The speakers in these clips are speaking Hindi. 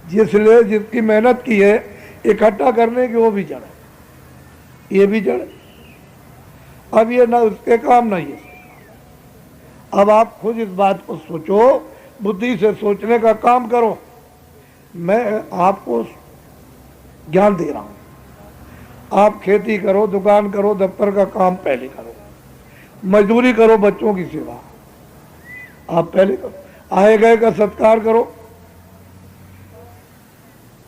जिसने जिसकी मेहनत की है इकट्ठा करने की, वो भी जड़ है, ये भी जड़ है। अब ये ना उसके काम ना ये। अब आप खुद इस बात को सोचो, बुद्धि से सोचने का काम करो। मैं आपको ज्ञान दे रहा हूं, आप खेती करो, दुकान करो, दफ्तर का काम पहले करो, मजदूरी करो, बच्चों की सेवा आप पहले करो, आए गए का सत्कार करो,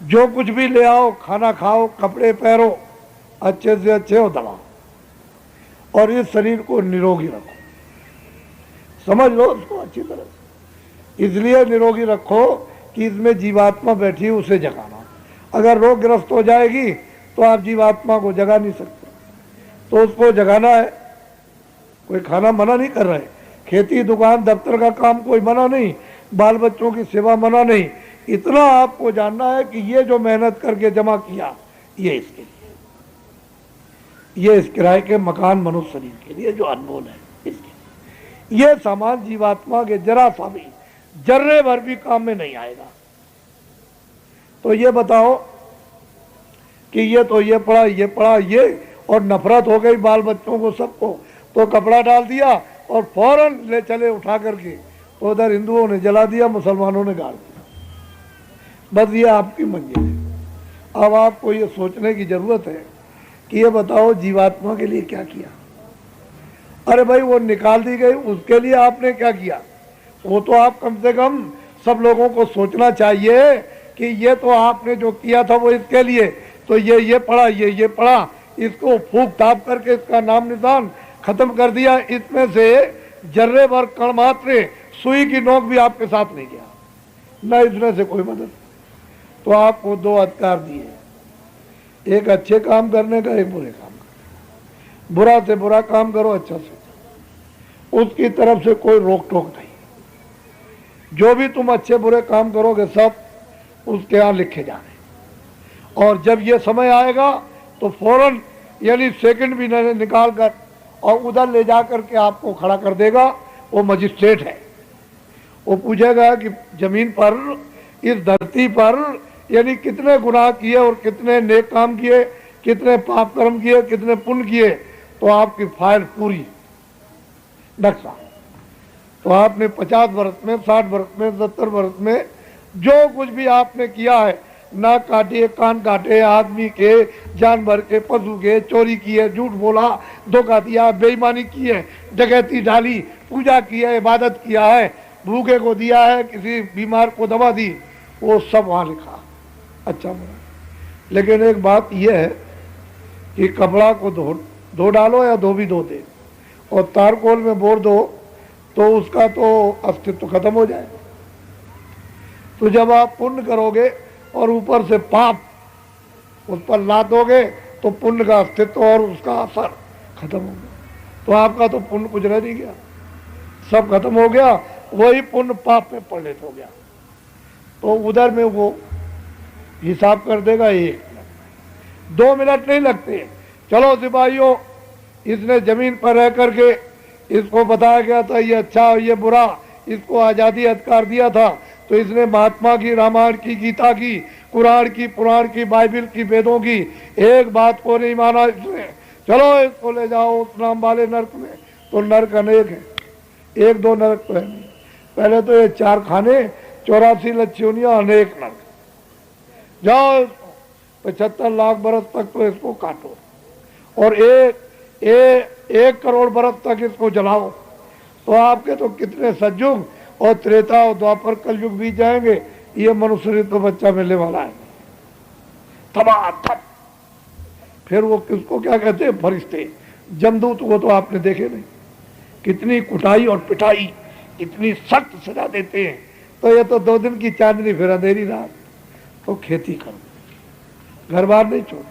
जो कुछ भी ले आओ, खाना खाओ, कपड़े पहनो, अच्छे से अच्छे हो दबाओ, और इस शरीर को निरोगी रखो। समझ लो उसको अच्छी तरह से। इसलिए निरोगी रखो कि इसमें जीवात्मा बैठी, उसे जगाना। अगर रोगग्रस्त हो जाएगी तो आप जीवात्मा को जगा नहीं सकते, तो उसको जगाना है। कोई खाना मना नहीं कर रहे, खेती दुकान दफ्तर का काम कोई मना नहीं, बाल बच्चों की सेवा मना नहीं। इतना आपको जानना है कि ये जो मेहनत करके जमा किया, ये इसके लिए, ये इस किराए के मकान मनुष्य शरीर के लिए जो अनमोल है, इसके लिए। ये सामान जीवात्मा के जरा सा भी, जर्रे भर भी काम में नहीं आएगा। तो ये बताओ कि ये तो ये पड़ा, ये पड़ा, ये, और नफरत हो गई बाल बच्चों को, सबको, तो कपड़ा डाल दिया और फौरन ले चले उठा करके, तो उधर हिंदुओं ने जला दिया, मुसलमानों ने गाड़ दिया। बस ये आपकी मंजिल है। अब आपको ये सोचने की जरूरत है कि ये बताओ जीवात्मा के लिए क्या किया। अरे भाई वो निकाल दी गई, उसके लिए आपने क्या किया? वो तो आप कम से कम सब लोगों को सोचना चाहिए कि ये तो आपने जो किया था वो इसके लिए, तो ये पड़ा, ये पड़ा, इसको फूक ताप करके इसका नाम निशान खत्म कर दिया। इसमें से जर्रे भर कण मात्र सुई की नोक भी आपके साथ नहीं गया, न इसमें से कोई मदद। तो आपको दो अधिकार दिए, एक अच्छे काम करने का, एक बुरे काम करने का। बुरा से बुरा काम करो, अच्छा से, उसकी तरफ से कोई रोक टोक नहीं। जो भी तुम अच्छे बुरे काम करोगे सब उसके यहाँ लिखे जाने, और जब ये समय आएगा तो फौरन, यानी सेकंड भी नहीं निकाल कर, और उधर ले जा करके आपको खड़ा कर देगा। वो मजिस्ट्रेट है, वो पूछेगा कि जमीन पर, इस धरती पर, यानी कितने गुनाह किए और कितने नेक काम किए, कितने पाप कर्म किए, कितने पुण्य किए। तो आपकी फाइल पूरी नक्शा, तो आपने 50 वर्ष में, 60 वर्ष में, 70 वर्ष में जो कुछ भी आपने किया है, नाक काटे, कान काटे, आदमी के, जानवर के, पशु के, चोरी की है, झूठ बोला, धोखा दिया, बेईमानी की है, डकैती डाली, पूजा की है, इबादत किया है, भूखे को दिया है, किसी बीमार को दवा दी, वो सब वहाँ लिखा, अच्छा बुरा। लेकिन एक बात यह है कि कपड़ा को धो डालो या धो भी धो दे, और तारकोल में बोर दो, तो उसका तो अस्तित्व खत्म हो जाएगा। तो जब आप पुण्य करोगे और ऊपर से पाप उस पर लादोगे, तो पुण्य का अस्तित्व और उसका असर खत्म हो गया। तो आपका तो पुण्य कुछ रह नहीं गया, सब खत्म हो गया, वही पुण्य पाप में परिणत हो गया। तो उधर में वो हिसाब कर देगा, 1 मिनट 2 मिनट नहीं लगते। चलो सिपाहियों, इसने जमीन पर रह करके, इसको बताया गया था ये अच्छा ये बुरा, इसको आज़ादी अधिकार दिया था, तो इसने महात्मा की, रामायण की, गीता की, कुरान की, पुराण की, बाइबिल की, वेदों की एक बात को नहीं माना इसने। चलो इसको ले जाओ उस नाम वाले नरक में। तो नरक अनेक है, 1-2 नरक तो है नहीं। पहले तो ये 4 खाने, 84 लच्छियोनियाँ, अनेक नरक। जाओ 75 लाख बरस तक तो इसको काटो, और 1 करोड़ बरस तक इसको जलाओ। तो आपके तो कितने सतयुग और त्रेता और द्वापर कलयुग बीत जाएंगे, ये मनुष्य तो बच्चा मिलने वाला है थप। फिर वो किसको क्या कहते हैं, फरिश्ते, जमदूत, वो तो आपने देखे नहीं, कितनी कुटाई और पिटाई, इतनी सख्त सजा देते हैं। तो ये तो 2 दिन की चांदनी, फिर अंधेरी रात। तो खेती करो, घर बार नहीं छोड़ो,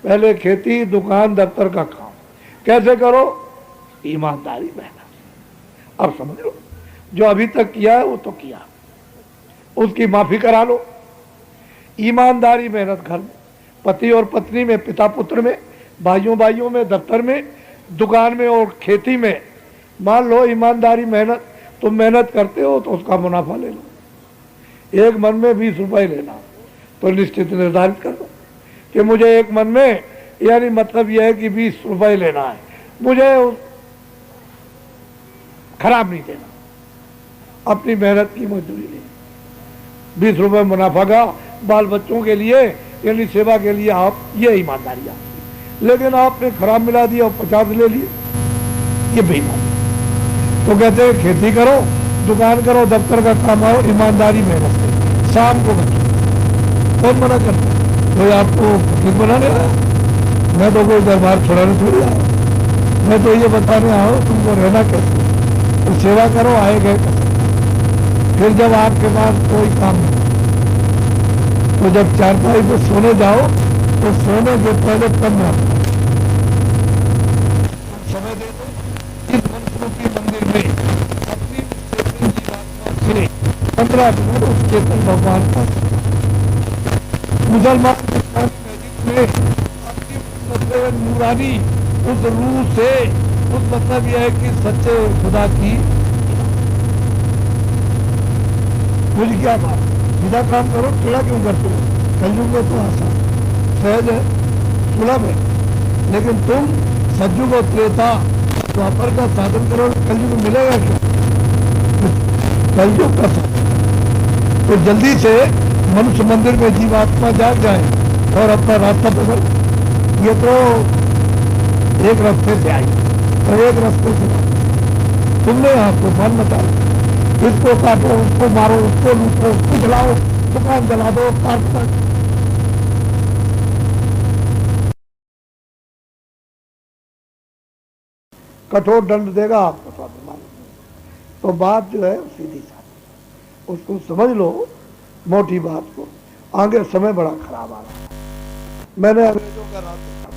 पहले खेती दुकान दफ्तर का काम कैसे करो, ईमानदारी मेहनत। अब समझ लो, जो अभी तक किया है वो तो किया, उसकी माफी करा लो। ईमानदारी मेहनत घर में, पति और पत्नी में, पिता पुत्र में, भाइयों भाइयों में, दफ्तर में, दुकान में और खेती में। मान लो ईमानदारी मेहनत, तुम मेहनत करते हो तो उसका मुनाफा ले लो। एक मन में 20 रुपए लेना, तो निश्चित निर्धारित कर दो कि मुझे एक मन में, यानी मतलब यह है कि 20 रुपए लेना है, मुझे खराब नहीं देना, अपनी मेहनत की मजदूरी ले, 20 रुपए मुनाफा का बाल बच्चों के लिए यानी सेवा के लिए, आप ये ईमानदारी आपकी। लेकिन आपने खराब मिला दिया और 50 ले लिए, ये बेईमानी। तो कहते हैं खेती करो, दुकान करो, दफ्तर का काम आओ, ईमानदारी मेहनत से, शाम को बचो। कौन मना करता है? कोई आपको फकीर बनाने आया? मैं तो कोई दरबार छुड़ाने थोड़ी आया, मैं तो ये बताने आया हूँ तुमको रहना कैसे, तो सेवा करो, आए गए कैसे। फिर जब आपके पास कोई काम नहीं, तो जब चारपाई पे सोने जाओ तो सोने के पहले कम रखो, समय दे दो इस मंत्ररूपी मंदिर में अपनी चेतन जीवात्मा से 15 मिनट उस चेतन भगवान का मुसलमान में अपनी नूरानी उस रूह से, उस मतलब यह है कि सच्चे खुदा की मुझे क्या बात, सीधा काम करो, टेढ़ा क्यों करते हो? कलयुग में तो आसान सहज है, सुलभ है, लेकिन तुम सतयुग और त्रेता द्वापर का साधन करो, कलयुग में मिलेगा क्या? कलयुग का साधन तो जल्दी से मनुष्य मंदिर में जीवात्मा जाग जाए और अपना रास्ता पकड़। ये तो एक रास्ते से आई और एक रास्ते से तुमने यहाँ तूफान मचा, इसको काटो, उसको मारो, उसको लूटो, उसको जलाओ, दुकान जला दो, काट कठोर दंड देगा आपको स्वाभिमान। तो बात जो है सीधी साधी, उसको समझ लो मोटी बात को। आगे समय बड़ा खराब आ रहा है। मैंने अंग्रेजों का राज देखा,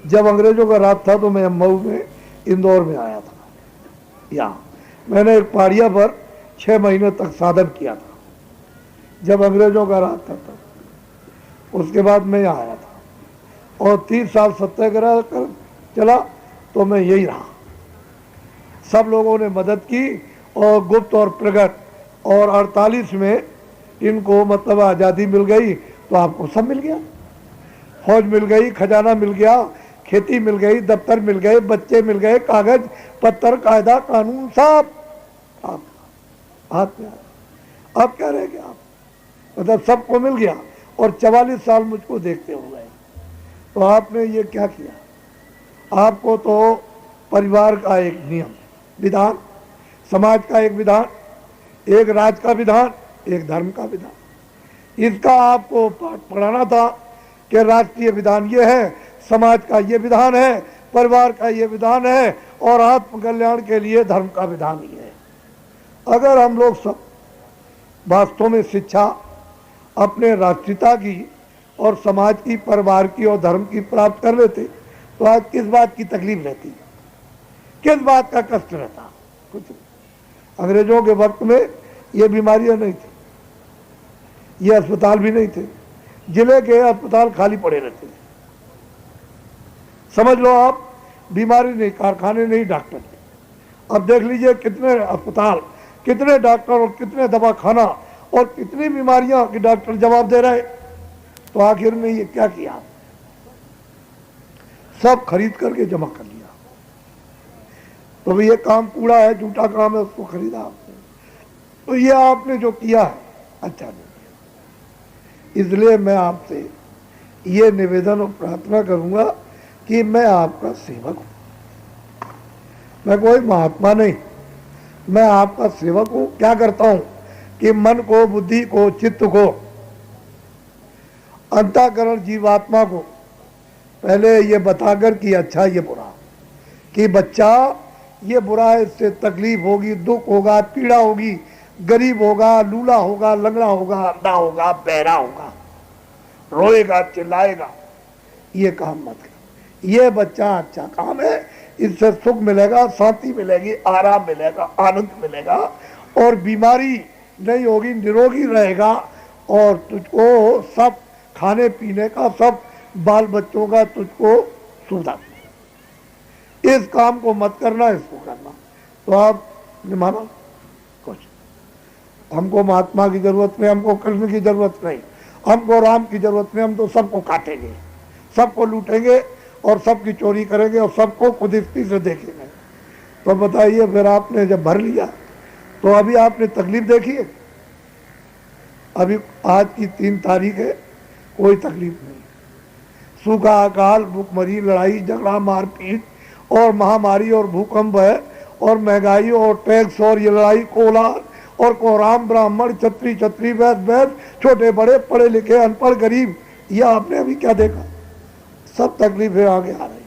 जब अंग्रेजों का राज था तो मैं मऊ में, इंदौर में आया था। यहाँ मैंने एक पहाड़िया पर 6 महीने तक साधन किया था, जब अंग्रेजों का राज था तब। उसके बाद मैं यहाँ आया था और 30 साल सत्याग्रह कर चला, तो मैं यही रहा। सब लोगों ने मदद की और गुप्त और प्रकट, और 48 में इनको मतलब आज़ादी मिल गई, तो आपको सब मिल गया, फौज मिल गई, खजाना मिल गया, खेती मिल गई, दफ्तर मिल गए, बच्चे मिल गए, कागज पत्तर, कायदा कानून सब आप हाथ में आया। अब क्या रह गया? आप मतलब सबको मिल गया और 44 साल मुझको देखते हुए। तो आपने ये क्या किया? आपको तो परिवार का एक नियम विधान, समाज का एक विधान, एक राज का विधान, एक धर्म का विधान, इसका आपको पाठ पढ़ाना था कि राष्ट्रीय विधान ये है, समाज का ये विधान है, परिवार का ये विधान है, और आत्म कल्याण के लिए धर्म का विधान ही है। अगर हम लोग सब वास्तव में शिक्षा अपने राष्ट्रीयता की और समाज की, परिवार की और धर्म की प्राप्त कर लेते, तो आज किस बात की तकलीफ रहती, किस बात का कष्ट रहता? कुछ नहीं। अंग्रेजों के वक्त में ये बीमारियां नहीं थी, ये अस्पताल भी नहीं थे, जिले के अस्पताल खाली पड़े रहते थे। समझ लो आप, बीमारी नहीं, कारखाने नहीं, डॉक्टर नहीं। अब देख लीजिए कितने अस्पताल, कितने डॉक्टर और कितने दवाखाना और कितनी बीमारियां कि डॉक्टर जवाब दे रहे। तो आखिर में ये क्या किया? सब खरीद करके जमा कर लिया। तो ये काम कूड़ा है, झूठा काम है, उसको खरीदा आपने। तो ये आपने जो किया है अच्छा नहीं किया। इसलिए मैं आपसे ये निवेदन और प्रार्थना करूंगा कि मैं आपका सेवक हूं, मैं कोई महात्मा नहीं, मैं आपका सेवक हूं। क्या करता हूं कि मन को, बुद्धि को, चित्त को, अंतःकरण, जीवात्मा को पहले ये बताकर कि अच्छा ये बुरा, कि बच्चा ये बुरा है, इससे तकलीफ होगी, दुख होगा, पीड़ा होगी, गरीब होगा, लूला होगा, लंगड़ा होगा, अंधा होगा, बहरा होगा, रोएगा, चिल्लाएगा, ये काम मत कर। ये बच्चा अच्छा काम है, इससे सुख मिलेगा, शांति मिलेगी, आराम मिलेगा, आनंद मिलेगा, और बीमारी नहीं होगी, निरोगी रहेगा, और तुझको सब खाने पीने का, सब बाल बच्चों का तुझको सुविधा। इस काम को मत करना, इसको करना। तो आप माना कुछ, हमको महात्मा की जरूरत नहीं, हमको कृष्ण की जरूरत नहीं, हमको राम की जरूरत नहीं, हम तो सबको काटेंगे, सबको लूटेंगे और सबकी चोरी करेंगे और सबको कुदस्ती से देखेंगे। तो बताइए, फिर आपने जब भर लिया तो अभी आपने तकलीफ देखी है? अभी आज की 3 तारीख है, कोई तकलीफ नहीं। सूखा, अकाल, भूखमरी, लड़ाई झगड़ा, मारपीट और महामारी और भूकंप है और महंगाई और टैक्स और ये लड़ाई, कोलाहल और कोहराम, ब्राह्मण, छत्री छत्री, वैद वैद, छोटे बड़े, पढ़े लिखे, अनपढ़, गरीब, यह आपने अभी क्या देखा? सब तकलीफें आगे आ रही।